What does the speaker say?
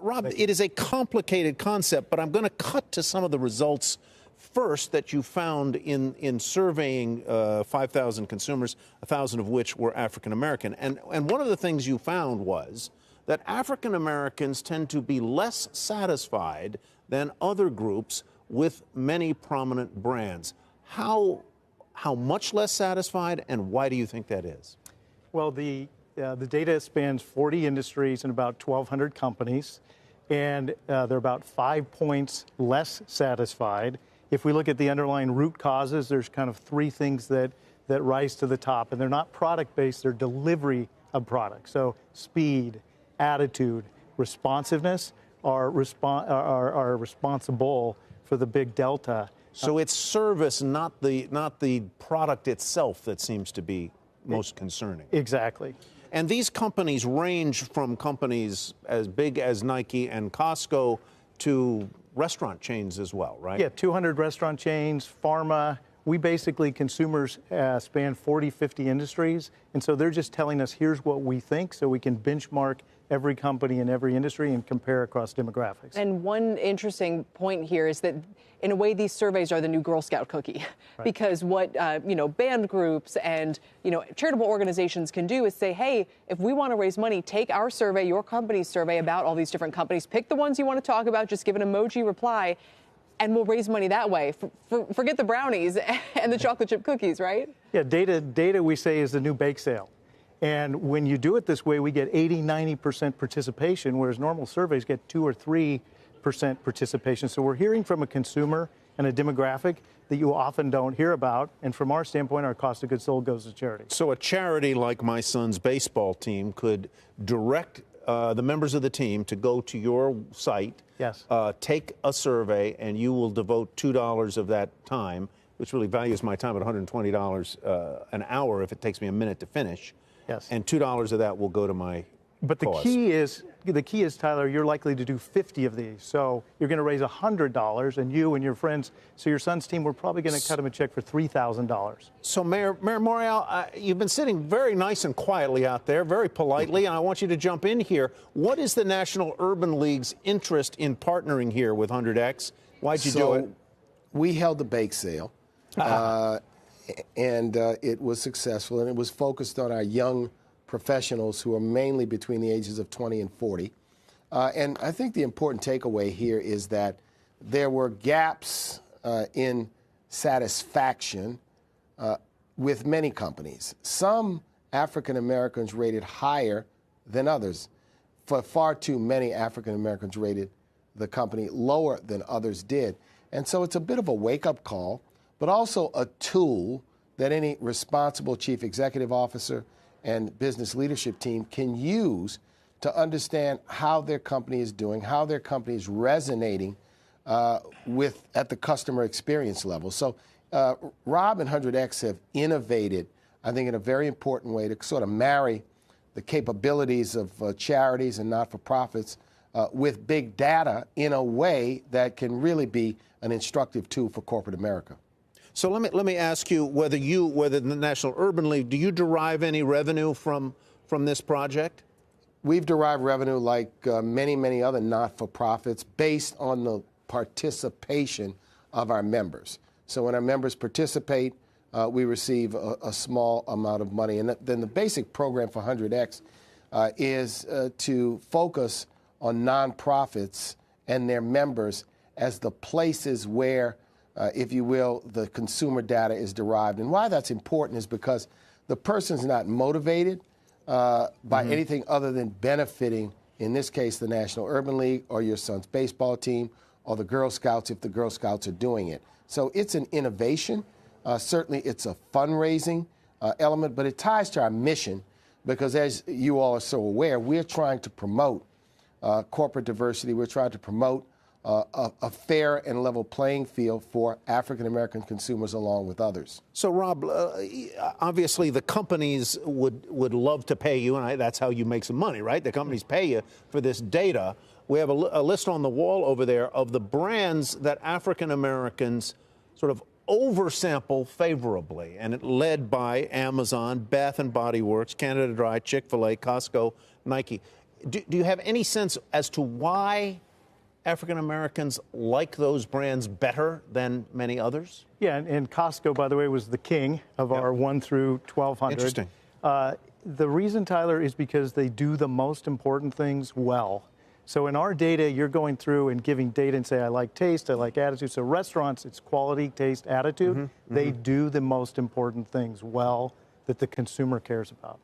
Rob, it is a complicated concept, but I'm going to cut to some of the results first that you found in surveying 5,000 consumers, 1,000 of which were African American. And one of the things you found was that African Americans tend to be less satisfied than other groups with many prominent brands. How much less satisfied, and why do you think that is? Well, the data spans 40 industries and about 1,200 companies, and they're about 5 points less satisfied. If we look at the underlying root causes, there's kind of three things that rise to the top, and they're not product-based, they're delivery of products. So speed, attitude, responsiveness are responsible for the big delta. So it's service, not the product itself, that seems to be most concerning. Exactly. And these companies range from companies as big as Nike and Costco to restaurant chains as well, right? Yeah, 200 restaurant chains, pharma. We basically, consumers span 40, 50 industries. And so they're just telling us, here's what we think, so we can benchmark every company in every industry and compare across demographics. And one interesting point here is that, in a way, these surveys are the new Girl Scout cookie, right? Because what band groups and charitable organizations can do is say, hey, if we want to raise money, take our survey, your company's survey about all these different companies, pick the ones you want to talk about, just give an emoji reply, and we'll raise money that way. Forget the brownies and the chocolate chip cookies, right? Yeah, data we say is the new bake sale. And when you do it this way, we get 80–90% participation, whereas normal surveys get 2 or 3% participation. So we're hearing from a consumer and a demographic that you often don't hear about. And from our standpoint, our cost of goods sold goes to charity. So a charity like my son's baseball team could direct the members of the team to go to your site, yes, take a survey, and you will devote $2 of that time, which really values my time at $120 an hour if it takes me a minute to finish. Yes. And $2 of that will go to my But the cause. key is, Tyler, you're likely to do 50 of these. So you're going to raise $100, and you and your friends, so your son's team, we're probably going to cut him a check for $3,000. So Mayor Morial, you've been sitting very nice and quietly out there, very politely, and I want you to jump in here. What is the National Urban League's interest in partnering here with HundredX? Why'd you do it? We held the bake sale. And it was successful, and it was focused on our young professionals who are mainly between the ages of 20 and 40. And I think the important takeaway here is that there were gaps in satisfaction with many companies. Some African Americans rated higher than others. For far too many African Americans rated the company lower than others did. And so it's a bit of a wake-up call, but also a tool that any responsible chief executive officer and business leadership team can use to understand how their company is doing, how their company is resonating at the customer experience level. So Rob and HundredX have innovated, I think, in a very important way to sort of marry the capabilities of charities and not-for-profits with big data in a way that can really be an instructive tool for corporate America. So let me ask you whether the National Urban League, do you derive any revenue from this project? We've derived revenue like many other not-for-profits based on the participation of our members. So when our members participate, we receive a small amount of money. And then the basic program for HundredX is to focus on nonprofits and their members as the places where if you will, the consumer data is derived. And why that's important is because the person's not motivated by anything other than benefiting, in this case, the National Urban League or your son's baseball team or the Girl Scouts if the Girl Scouts are doing it. So it's an innovation. Certainly it's a fundraising element, but it ties to our mission because, as you all are so aware, we're trying to promote corporate diversity. We're trying to promote a fair and level playing field for African-American consumers along with others. So, Rob, obviously the companies would love to pay you, and that's how you make some money, right? The companies pay you for this data. We have a list on the wall over there of the brands that African-Americans sort of oversample favorably, and it led by Amazon, Bath & Body Works, Canada Dry, Chick-fil-A, Costco, Nike. do you have any sense as to why African Americans like those brands better than many others? Yeah, and Costco, by the way, was the king of our 1 through 1,200. Interesting. The reason, Tyler, is because they do the most important things well. So in our data, you're going through and giving data and say, I like taste, I like attitude. So restaurants, it's quality, taste, attitude. They do the most important things well that the consumer cares about.